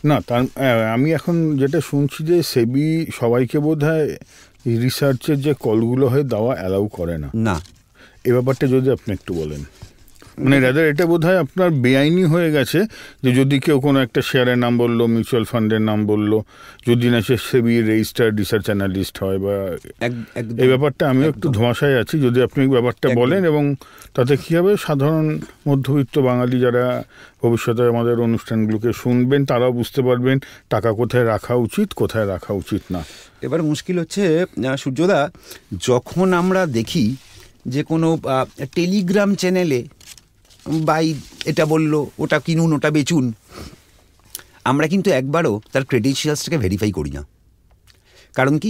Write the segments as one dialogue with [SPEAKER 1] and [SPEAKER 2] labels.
[SPEAKER 1] না তার আমি এখন যেটা শুনছি যে সেবি সবাইকে বোধহয় রিসার্চের যে কলগুলো হয় দেওয়া অ্যালাউ করে না।
[SPEAKER 2] না,
[SPEAKER 1] এ ব্যাপারটা যদি আপনি একটু বলেন। মানে রাদার এটা বোধহয় আপনার বেআইনি হয়ে গেছে যে যদি কেউ কোনো একটা শেয়ারের নাম বললো, মিউচুয়াল ফান্ডের নাম বললো, যদি না সে সেবি রেজিস্টার্ড রিসার্চ অ্যানালিস্ট হয় বা এই ব্যাপারটা আমিও একটু ধোঁয়াশায় আছি, যদি আপনি ব্যাপারটা বলেন। এবং তাতে কী হবে, সাধারণ মধ্যবিত্ত বাঙালি যারা ভবিষ্যতে আমাদের অনুষ্ঠানগুলোকে শুনবেন তারাও বুঝতে পারবেন টাকা কোথায় রাখা উচিত, কোথায় রাখা উচিত না।
[SPEAKER 2] এবার মুশকিল হচ্ছে সূর্যদা, যখন আমরা দেখি যে কোনো টেলিগ্রাম চ্যানেলে বাই এটা বললো, ওটা কিনুন, ওটা বেচুন, আমরা কিন্তু একবারও তার ক্রেডেনশিয়ালসটাকে ভেরিফাই করি না। কারণ কি,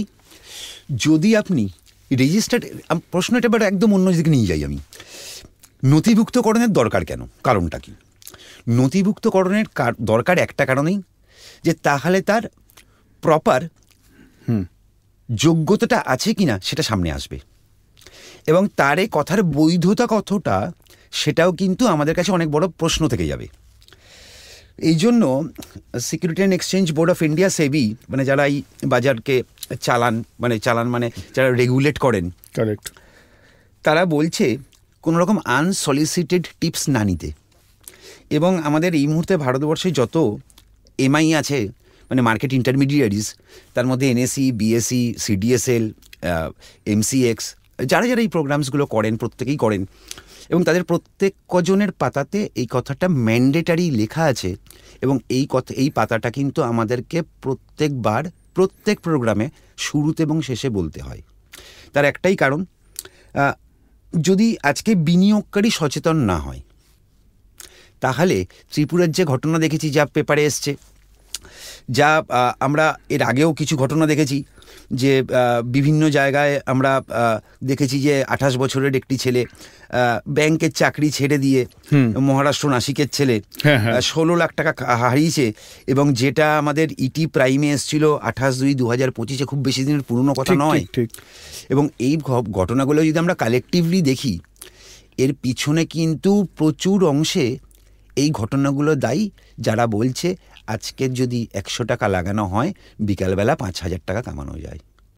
[SPEAKER 2] যদি আপনি রেজিস্টার্ড, প্রশ্নটা এবার একদম অন্য দিকে নিয়ে যাই আমি, নথিভুক্তকরণের দরকার কেন, কারণটা কি? নথিভুক্তকরণের দরকার একটা কারণেই, যে তাহলে তার প্রপার যোগ্যতাটা আছে কিনা সেটা সামনে আসবে, এবং তার এই কথার বৈধতা কতটা সেটাও কিন্তু আমাদের কাছে অনেক বড় প্রশ্ন থেকে যাবে। এই জন্য security and exchange board of India, SEBI, মানে যারা এই বাজারকে চালান মানে যারা রেগুলেট করেন,
[SPEAKER 1] কারেক্ট,
[SPEAKER 2] তারা বলছে কোনো রকম আনসলিসিটেড টিপস না নিতে। এবং আমাদের এই মুহূর্তে ভারতবর্ষে যত এমআই আছে, মানে মার্কেট ইন্টারমিডিয়ারিজ, তার মধ্যে এনএসই, বিএসই, সিডিএসএল, এমসিএক্স, যারা যারা এই প্রোগ্রামসগুলো করেন প্রত্যেকেই করেন, এবং তাদের প্রত্যেক কজনের পাতাতে এই কথাটা ম্যান্ডেটারি লেখা আছে। এবং এই পাতাটা কিন্তু আমাদেরকে প্রত্যেক প্রোগ্রামে শুরুতে এবং শেষে বলতে হয়। তার একটাই কারণ, যদি আজকে বিনিয়োগকারী সচেতন না হয়, তাহলে ত্রিপুরার যে ঘটনা দেখেছি, যা পেপারে এসছে, যা আমরা এর আগেও কিছু ঘটনা দেখেছি, যে বিভিন্ন জায়গায় আমরা দেখেছি যে 28 বছরের একটি ছেলে ব্যাংকের চাকরি ছেড়ে দিয়ে, মহারাষ্ট্র নাসিকের ছেলে, 16 লাখ টাকা হারিয়েছে। এবং যেটা আমাদের ইটি প্রাইমে এসেছিল 28/2/2025, খুব বেশি দিনের পুরনো কথা নয়। এবং এই ঘটনাগুলো যদি আমরা কালেকটিভলি দেখি, এর পিছনে কিন্তু প্রচুর অংশে এই ঘটনাগুলো দায়ী যারা বলছে আজকে যদি 100 টাকা লাগানো হয়, বিকালবেলা 5,000 টাকা কামানো যায়।